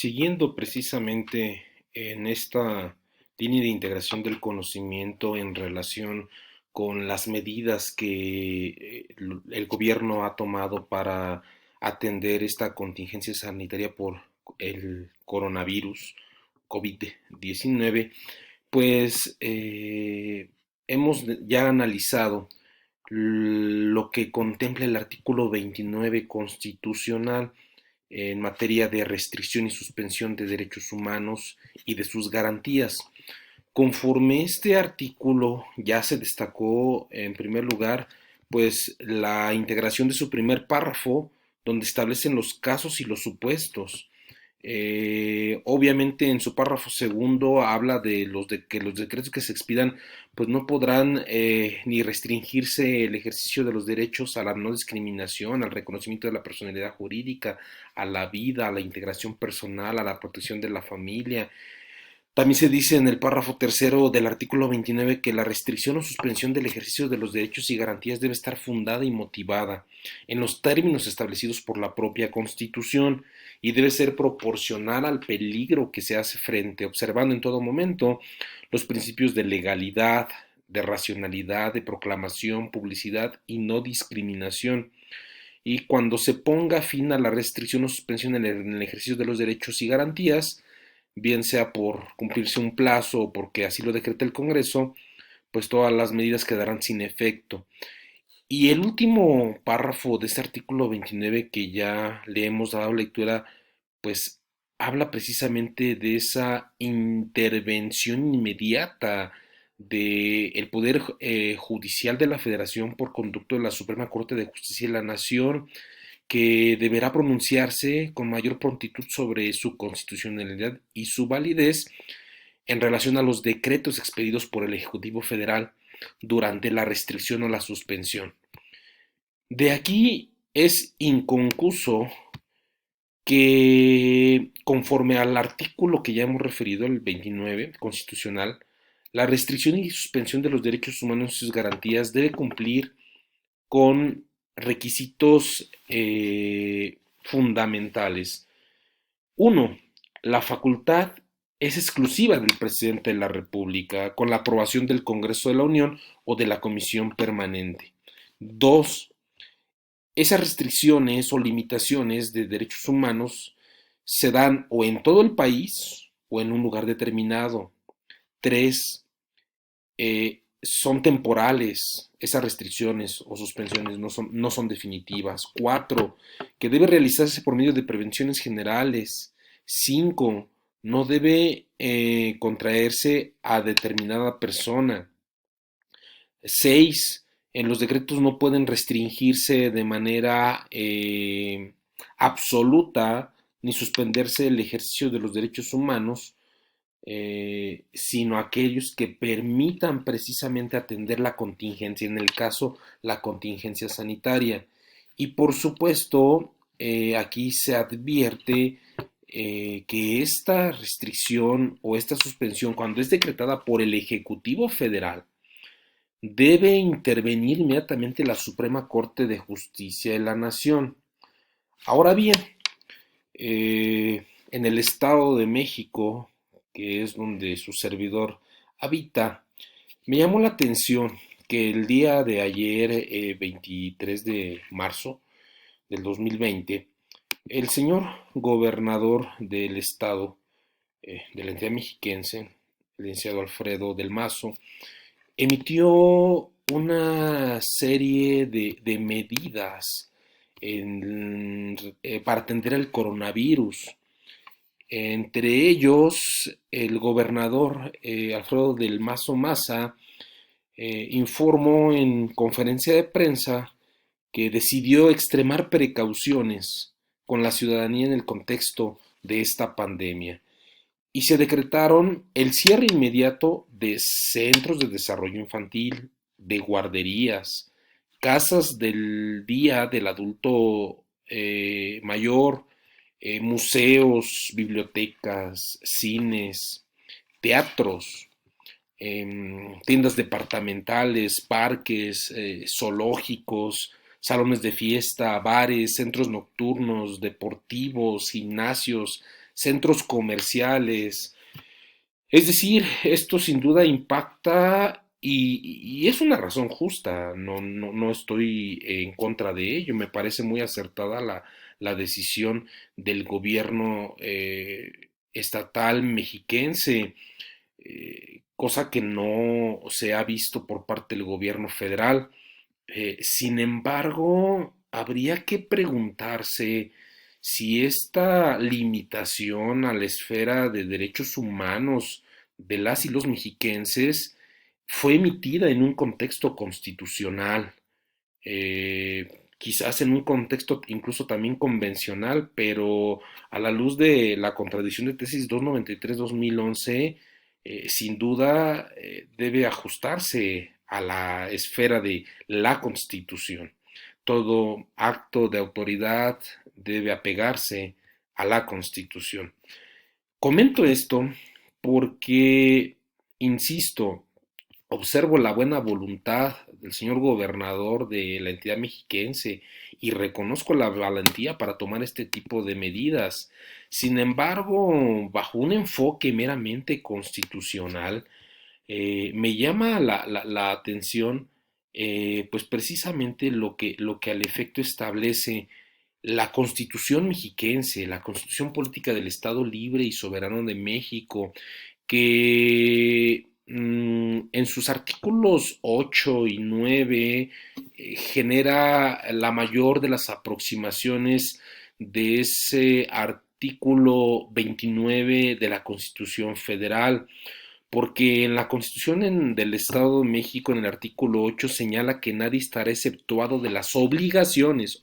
Siguiendo precisamente en esta línea de integración del conocimiento en relación con las medidas que el gobierno ha tomado para atender esta contingencia sanitaria por el coronavirus COVID-19, pues hemos ya analizado lo que contempla el artículo 29 constitucional en materia de restricción y suspensión de derechos humanos y de sus garantías. Conforme este artículo ya se destacó en primer lugar, pues la integración de su primer párrafo, donde establecen los casos y los supuestos. Obviamente en su párrafo segundo habla de que los decretos que se expidan pues no podrán ni restringirse el ejercicio de los derechos a la no discriminación, al reconocimiento de la personalidad jurídica, a la vida, a la integración personal, a la protección de la familia. También se dice en el párrafo tercero del artículo 29 que la restricción o suspensión del ejercicio de los derechos y garantías debe estar fundada y motivada en los términos establecidos por la propia Constitución y debe ser proporcional al peligro que se hace frente, observando en todo momento los principios de legalidad, de racionalidad, de proclamación, publicidad y no discriminación. Y cuando se ponga fin a la restricción o suspensión en el ejercicio de los derechos y garantías, bien sea por cumplirse un plazo o porque así lo decrete el Congreso, pues todas las medidas quedarán sin efecto. Y el último párrafo de este artículo 29 que ya le hemos dado lectura, pues habla precisamente de esa intervención inmediata del Poder Judicial de la Federación por conducto de la Suprema Corte de Justicia de la Nación, que deberá pronunciarse con mayor prontitud sobre su constitucionalidad y su validez en relación a los decretos expedidos por el Ejecutivo Federal durante la restricción o la suspensión. De aquí es inconcuso que, conforme al artículo que ya hemos referido, el 29 constitucional, la restricción y suspensión de los derechos humanos y sus garantías debe cumplir con requisitos fundamentales. Uno, la facultad es exclusiva del presidente de la República, con la aprobación del Congreso de la Unión o de la Comisión Permanente. Dos, esas restricciones o limitaciones de derechos humanos se dan o en todo el país o en un lugar determinado. Tres, son temporales, esas restricciones o suspensiones no son definitivas. Cuatro, que debe realizarse por medio de prevenciones generales. Cinco, no debe contraerse a determinada persona. Seis, en los decretos no pueden restringirse de manera absoluta ni suspenderse el ejercicio de los derechos humanos, sino aquellos que permitan precisamente atender la contingencia, en el caso la contingencia sanitaria. Y por supuesto, aquí se advierte que esta restricción o esta suspensión, cuando es decretada por el Ejecutivo Federal, debe intervenir inmediatamente la Suprema Corte de Justicia de la Nación. Ahora bien, en el Estado de México, que es donde su servidor habita, me llamó la atención que el día de ayer, 23 de marzo del 2020, el señor gobernador del estado, de la entidad mexiquense, el licenciado Alfredo del Mazo, emitió una serie de medidas para atender el coronavirus. Entre ellos, el gobernador Alfredo del Mazo Maza informó en conferencia de prensa que decidió extremar precauciones con la ciudadanía en el contexto de esta pandemia y se decretaron el cierre inmediato de centros de desarrollo infantil, de guarderías, casas del día del adulto mayor, museos, bibliotecas, cines, teatros, tiendas departamentales, parques, zoológicos, salones de fiesta, bares, centros nocturnos, deportivos, gimnasios, centros comerciales. Es decir, esto sin duda impacta y es una razón justa, no estoy en contra de ello, me parece muy acertada la decisión del gobierno estatal mexiquense, cosa que no se ha visto por parte del gobierno federal. Sin embargo, habría que preguntarse si esta limitación a la esfera de derechos humanos de las y los mexiquenses fue emitida en un contexto constitucional, quizás en un contexto incluso también convencional, pero a la luz de la contradicción de tesis 293-2011, sin duda debe ajustarse a la esfera de la Constitución. Todo acto de autoridad debe apegarse a la Constitución. Comento esto porque, insisto, observo la buena voluntad del señor gobernador de la entidad mexiquense y reconozco la valentía para tomar este tipo de medidas. Sin embargo, bajo un enfoque meramente constitucional, me llama la atención pues precisamente lo que al efecto establece la Constitución mexiquense, la Constitución política del Estado Libre y Soberano de México, que en sus artículos 8 y 9 genera la mayor de las aproximaciones de ese artículo 29 de la Constitución Federal, porque en la Constitución del Estado de México, en el artículo 8, señala que nadie estará exceptuado de las obligaciones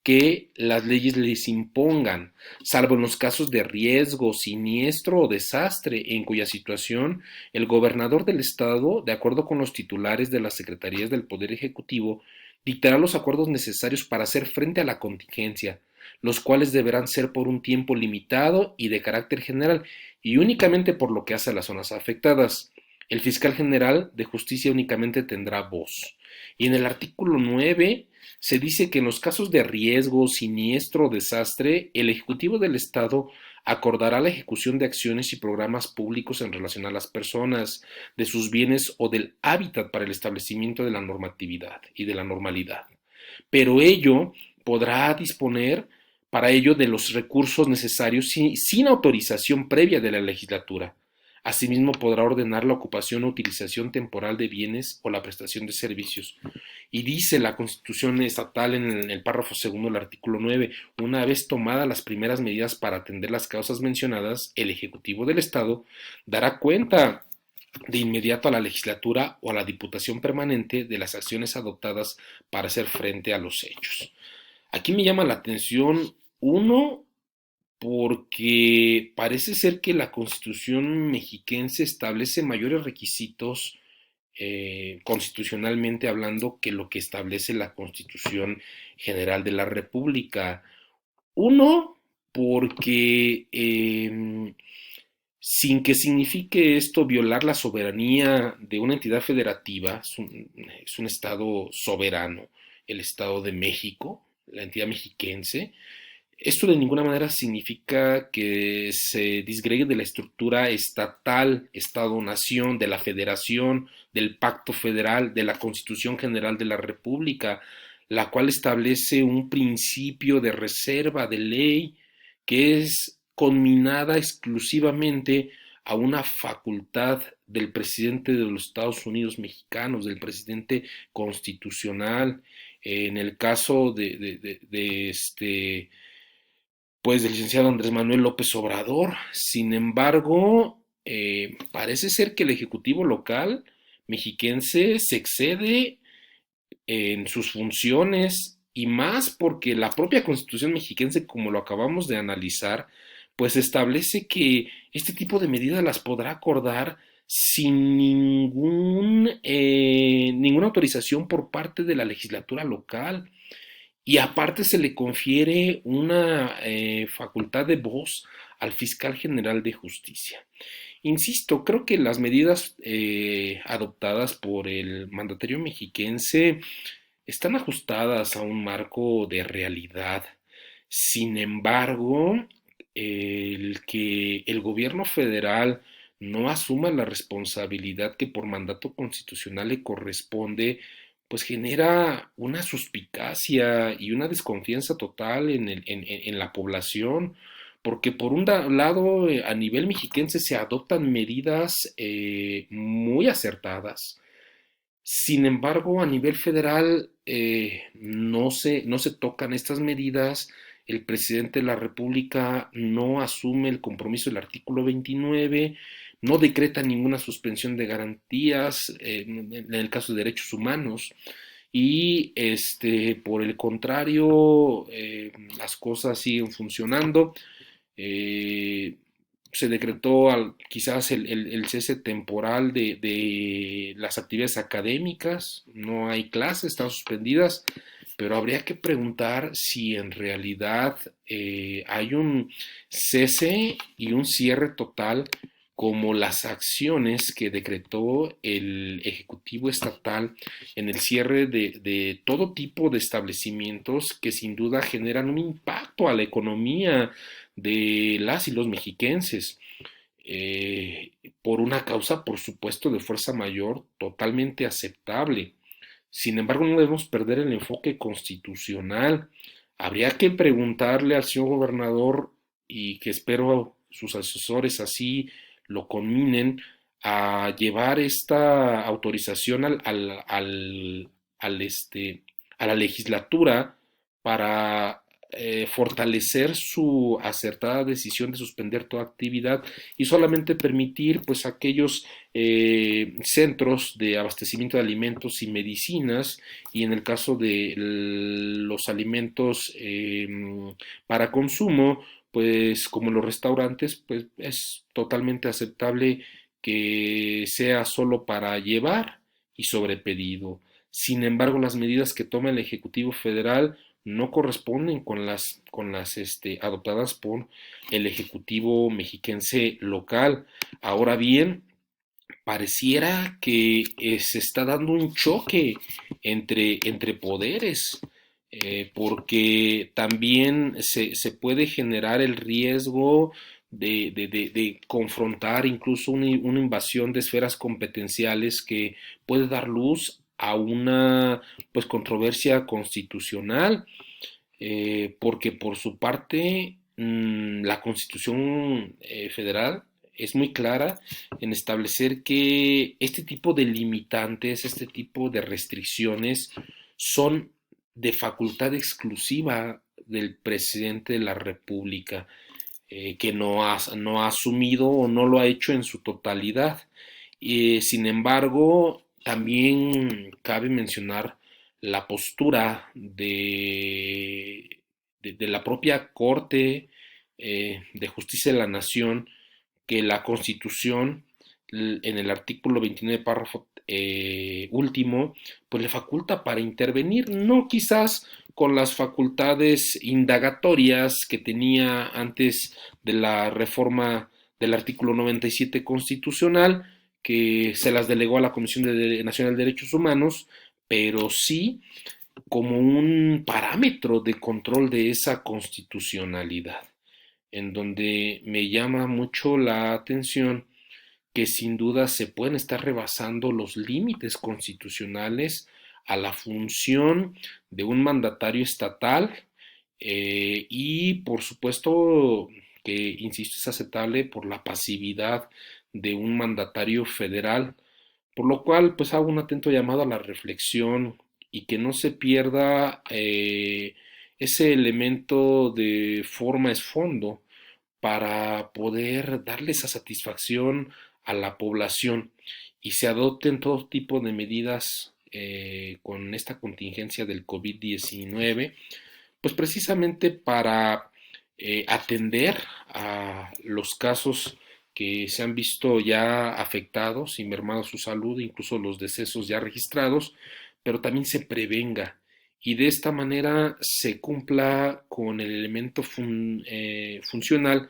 que las leyes les impongan, salvo en los casos de riesgo, siniestro o desastre, en cuya situación el gobernador del Estado, de acuerdo con los titulares de las secretarías del Poder Ejecutivo, dictará los acuerdos necesarios para hacer frente a la contingencia, los cuales deberán ser por un tiempo limitado y de carácter general, y únicamente por lo que hace a las zonas afectadas. El fiscal general de justicia únicamente tendrá voz. Y en el artículo 9 se dice que en los casos de riesgo, siniestro o desastre, el Ejecutivo del Estado acordará la ejecución de acciones y programas públicos en relación a las personas, de sus bienes o del hábitat para el establecimiento de la normatividad y de la normalidad. Pero ello podrá disponer para ello de los recursos necesarios sin autorización previa de la legislatura. Asimismo, podrá ordenar la ocupación o utilización temporal de bienes o la prestación de servicios. Y dice la Constitución estatal en el párrafo segundo del artículo 9, una vez tomadas las primeras medidas para atender las causas mencionadas, el Ejecutivo del Estado dará cuenta de inmediato a la legislatura o a la Diputación Permanente de las acciones adoptadas para hacer frente a los hechos. Aquí me llama la atención, uno, porque parece ser que la Constitución mexiquense establece mayores requisitos constitucionalmente hablando que lo que establece la Constitución General de la República. Uno, porque sin que signifique esto violar la soberanía de una entidad federativa, es un Estado soberano, el Estado de México, la entidad mexiquense. Esto de ninguna manera significa que se disgregue de la estructura estatal, Estado-nación, de la federación, del pacto federal, de la Constitución General de la República, la cual establece un principio de reserva de ley que es conminada exclusivamente a una facultad del presidente de los Estados Unidos mexicanos, del presidente constitucional. En el caso pues del licenciado Andrés Manuel López Obrador. Sin embargo, parece ser que el Ejecutivo local mexiquense se excede en sus funciones y más porque la propia Constitución mexiquense, como lo acabamos de analizar, pues establece que este tipo de medidas las podrá acordar sin ninguna autorización por parte de la legislatura local. Y aparte se le confiere una facultad de voz al fiscal general de justicia. Insisto, creo que las medidas adoptadas por el mandatario mexiquense están ajustadas a un marco de realidad. Sin embargo, el que el gobierno federal no asuma la responsabilidad que por mandato constitucional le corresponde, pues genera una suspicacia y una desconfianza total en la población, porque por un lado, a nivel mexiquense se adoptan medidas muy acertadas. Sin embargo, a nivel federal no se tocan estas medidas. El presidente de la República no asume el compromiso del artículo 29, no decreta ninguna suspensión de garantías en el caso de derechos humanos. Y por el contrario, las cosas siguen funcionando. Eh, Se decretó quizás el cese temporal de las actividades académicas, no hay clases, están suspendidas, pero habría que preguntar si en realidad hay un cese y un cierre total como las acciones que decretó el Ejecutivo Estatal en el cierre de todo tipo de establecimientos que sin duda generan un impacto a la economía de las y los mexiquenses, eh, por una causa, por supuesto, de fuerza mayor totalmente aceptable. Sin embargo, no debemos perder el enfoque constitucional. Habría que preguntarle al señor gobernador, y que espero sus asesores así lo conminen, a llevar esta autorización a la legislatura para fortalecer su acertada decisión de suspender toda actividad y solamente permitir pues aquellos centros de abastecimiento de alimentos y medicinas, y en el caso de los alimentos para consumo, pues como los restaurantes, pues es totalmente aceptable que sea solo para llevar y sobre pedido. Sin embargo, las medidas que toma el Ejecutivo Federal no corresponden con las adoptadas por el Ejecutivo mexiquense local. Ahora bien, pareciera que se está dando un choque entre poderes, porque también se puede generar el riesgo de confrontar incluso una invasión de esferas competenciales que puede dar luz a una pues controversia constitucional, porque por su parte la Constitución federal es muy clara en establecer que este tipo de limitantes, este tipo de restricciones son de facultad exclusiva del presidente de la República, que no ha asumido o no lo ha hecho en su totalidad. Sin embargo, también cabe mencionar la postura de la propia Corte de Justicia de la Nación, que la Constitución, en el artículo 29, párrafo último, pues le faculta para intervenir, no quizás con las facultades indagatorias que tenía antes de la reforma del artículo 97 constitucional, que se las delegó a la Comisión Nacional de Derechos Humanos, pero sí como un parámetro de control de esa constitucionalidad, en donde me llama mucho la atención que sin duda se pueden estar rebasando los límites constitucionales a la función de un mandatario estatal, y por supuesto que, insisto, es aceptable por la pasividad de un mandatario federal, por lo cual pues hago un atento llamado a la reflexión y que no se pierda ese elemento de forma es fondo para poder darle esa satisfacción a la población y se adopten todo tipo de medidas con esta contingencia del COVID-19, pues precisamente para atender a los casos que se han visto ya afectados y mermado su salud, incluso los decesos ya registrados, pero también se prevenga y de esta manera se cumpla con el elemento funcional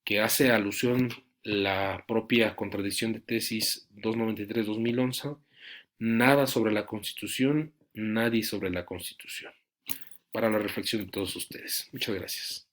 que hace alusión la propia contradicción de tesis 293-2011, nada sobre la Constitución, nadie sobre la Constitución, para la reflexión de todos ustedes. Muchas gracias.